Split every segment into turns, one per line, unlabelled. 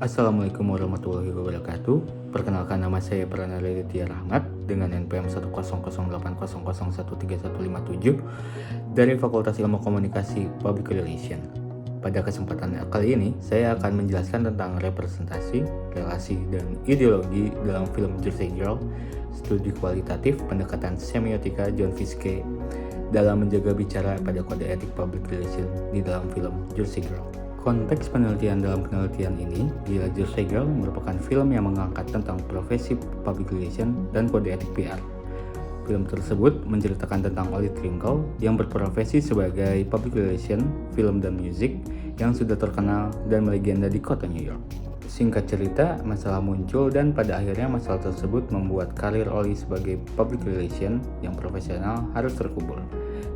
Assalamualaikum warahmatullahi wabarakatuh. Perkenalkan, nama saya Prananda Ditya Rahmat dengan NPM 10080013157 dari Fakultas Ilmu Komunikasi Public Relation. Pada kesempatan kali ini, saya akan menjelaskan tentang representasi, relasi, dan ideologi dalam film Jersey Girl, studi kualitatif pendekatan semiotika John Fiske dalam menjaga bicara pada kode etik public relation di dalam film Jersey Girl. Konteks penelitian dalam penelitian ini, Gila Jersey Girl merupakan film yang mengangkat tentang profesi public relation dan kode etik PR. Film tersebut menceritakan tentang Ollie Trinkle yang berprofesi sebagai public relation, film dan musik yang sudah terkenal dan melegenda di kota New York. Singkat cerita, masalah muncul dan pada akhirnya masalah tersebut membuat karir Ollie sebagai public relation yang profesional harus terkubur,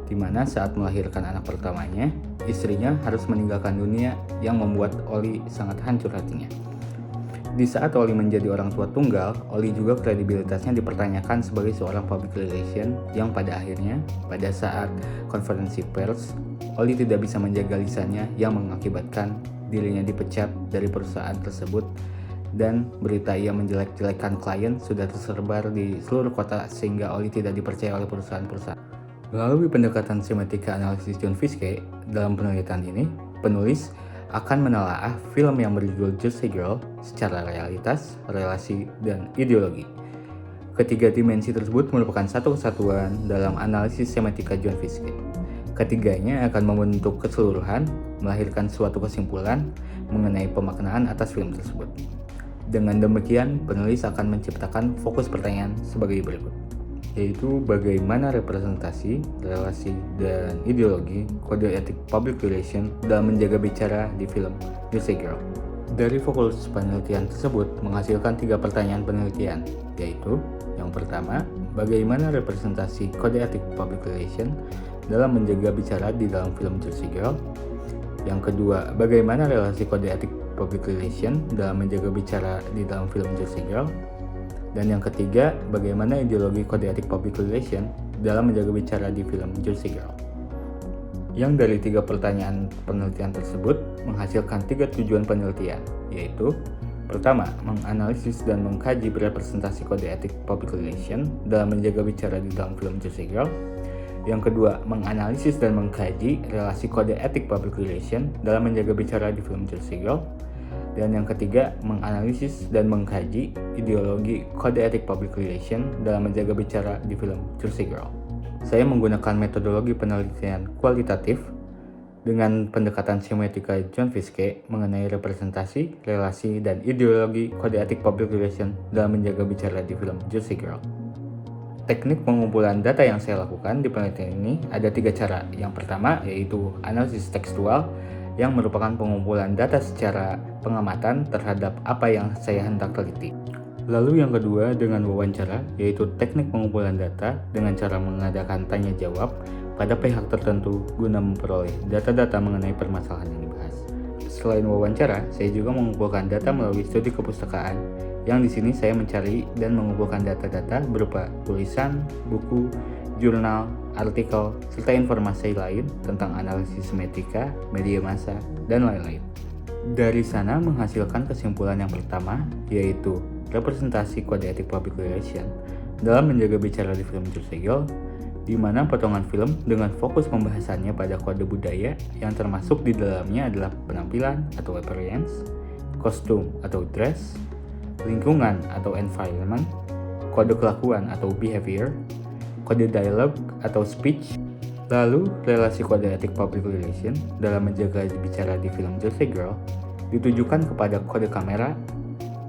di mana saat melahirkan anak pertamanya, istrinya harus meninggalkan dunia yang membuat Ollie sangat hancur hatinya. Di saat Ollie menjadi orang tua tunggal, Ollie juga kredibilitasnya dipertanyakan sebagai seorang public relation yang pada akhirnya, pada saat konferensi pers, Ollie tidak bisa menjaga lisannya yang mengakibatkan dirinya dipecat dari perusahaan tersebut dan berita ia menjelek-jelekan klien sudah tersebar di seluruh kota sehingga Ollie tidak dipercaya oleh perusahaan-perusahaan. Melalui pendekatan semiotika analisis John Fiske, dalam penelitian ini, penulis akan menelaah film yang berjudul Jersey Girl secara realitas, relasi, dan ideologi. Ketiga dimensi tersebut merupakan satu kesatuan dalam analisis semiotika John Fiske. Ketiganya akan membentuk keseluruhan, melahirkan suatu kesimpulan mengenai pemaknaan atas film tersebut. Dengan demikian, penulis akan menciptakan fokus pertanyaan sebagai berikut, yaitu bagaimana representasi, relasi, dan ideologi kode etik public relation dalam menjaga bicara di film Jersey Girl. Dari fokus penelitian tersebut menghasilkan 3 pertanyaan penelitian, yaitu yang pertama, bagaimana representasi kode etik public relation dalam menjaga bicara di dalam film Jersey Girl. Yang kedua, bagaimana relasi kode etik public relation dalam menjaga bicara di dalam film Jersey Girl. Dan yang ketiga, bagaimana ideologi kode etik public relation dalam menjaga bicara di film Jersey Girl. Yang dari 3 pertanyaan penelitian tersebut menghasilkan 3 tujuan penelitian, yaitu pertama, menganalisis dan mengkaji representasi kode etik public relation dalam menjaga bicara di dalam film Jersey Girl. Yang kedua, menganalisis dan mengkaji relasi kode etik public relation dalam menjaga bicara di film Jersey Girl. Dan yang ketiga, menganalisis dan mengkaji ideologi kode etik public relation dalam menjaga bicara di film Jersey Girl. Saya menggunakan metodologi penelitian kualitatif dengan pendekatan semiotika John Fiske mengenai representasi, relasi, dan ideologi kode etik public relation dalam menjaga bicara di film Jersey Girl. Teknik pengumpulan data yang saya lakukan di penelitian ini ada 3 cara. Yang pertama yaitu analisis tekstual, yang merupakan pengumpulan data secara pengamatan terhadap apa yang saya hendak teliti. Lalu yang kedua dengan wawancara, yaitu teknik pengumpulan data dengan cara mengadakan tanya jawab pada pihak tertentu guna memperoleh data-data mengenai permasalahan yang dibahas. Selain wawancara, saya juga mengumpulkan data melalui studi kepustakaan, yang di sini saya mencari dan mengumpulkan data-data berupa tulisan, buku, jurnal, artikel, serta informasi lain tentang analisis semiotika, media massa, dan lain-lain. Dari sana menghasilkan kesimpulan yang pertama, yaitu representasi kode etik public relation dalam menjaga bicara di film Jersey Girl, di mana potongan film dengan fokus pembahasannya pada kode budaya yang termasuk di dalamnya adalah penampilan atau appearance, kostum atau dress, lingkungan atau environment, kode kelakuan atau behavior, kode dialog atau speech, lalu relasi kode etik public relation dalam menjaga bicara di film Jersey Girl ditujukan kepada kode kamera,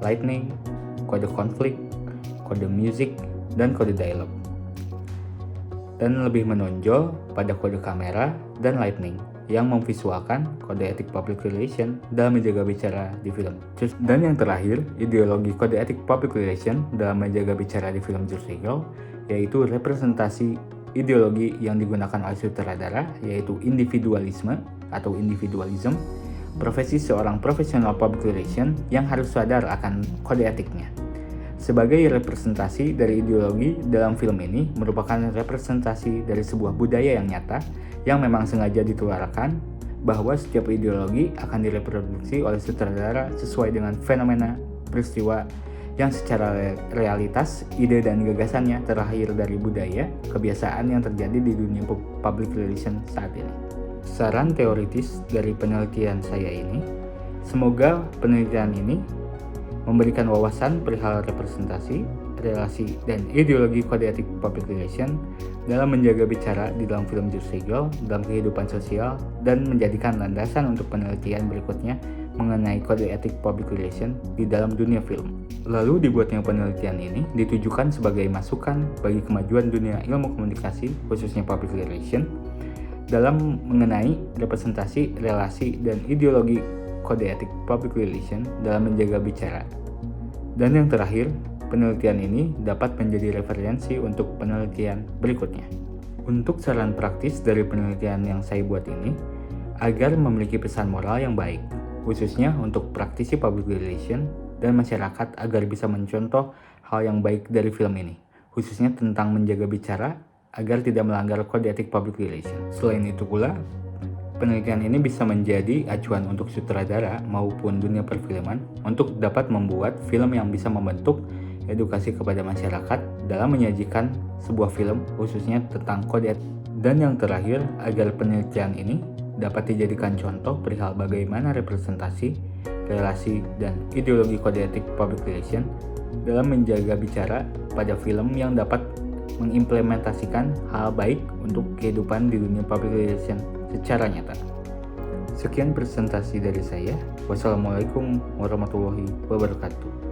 lighting, kode konflik, kode musik, dan kode dialog. Dan lebih menonjol pada kode kamera dan lighting yang memvisualkan kode etik public relation dalam menjaga bicara di film. Dan yang terakhir, ideologi kode etik public relation dalam menjaga bicara di film Jersey Girl, yaitu representasi ideologi yang digunakan oleh sutradara, yaitu individualisme atau individualism, profesi seorang profesional public relation yang harus sadar akan kode etiknya. Sebagai representasi dari ideologi dalam film ini merupakan representasi dari sebuah budaya yang nyata yang memang sengaja ditularkan bahwa setiap ideologi akan direproduksi oleh sutradara sesuai dengan fenomena peristiwa yang secara realitas, ide dan gagasannya terlahir dari budaya, kebiasaan yang terjadi di dunia public relation saat ini. Saran teoritis dari penelitian saya ini, semoga penelitian ini memberikan wawasan perihal representasi, relasi, dan ideologi kode etik public relation dalam menjaga bicara di dalam film Jur Segel dalam kehidupan sosial dan menjadikan landasan untuk penelitian berikutnya mengenai kode etik public relation di dalam dunia film. Lalu dibuatnya penelitian ini ditujukan sebagai masukan bagi kemajuan dunia ilmu komunikasi, khususnya public relation, dalam mengenai representasi, relasi, dan ideologi kode etik public relation dalam menjaga bicara. Dan yang terakhir, penelitian ini dapat menjadi referensi untuk penelitian berikutnya. Untuk saran praktis dari penelitian yang saya buat ini, agar memiliki pesan moral yang baik, khususnya untuk praktisi public relation dan masyarakat agar bisa mencontoh hal yang baik dari film ini, khususnya tentang menjaga bicara agar tidak melanggar kode etik public relation. Selain itu pula, penelitian ini bisa menjadi acuan untuk sutradara maupun dunia perfilman untuk dapat membuat film yang bisa membentuk edukasi kepada masyarakat dalam menyajikan sebuah film khususnya tentang kode etik. Dan yang terakhir, agar penelitian ini dapat dijadikan contoh perihal bagaimana representasi, relasi, dan ideologi kode etik public relation dalam menjaga bicara pada film yang dapat mengimplementasikan hal baik untuk kehidupan di dunia public relation secara nyata. Sekian presentasi dari saya. Wassalamualaikum warahmatullahi wabarakatuh.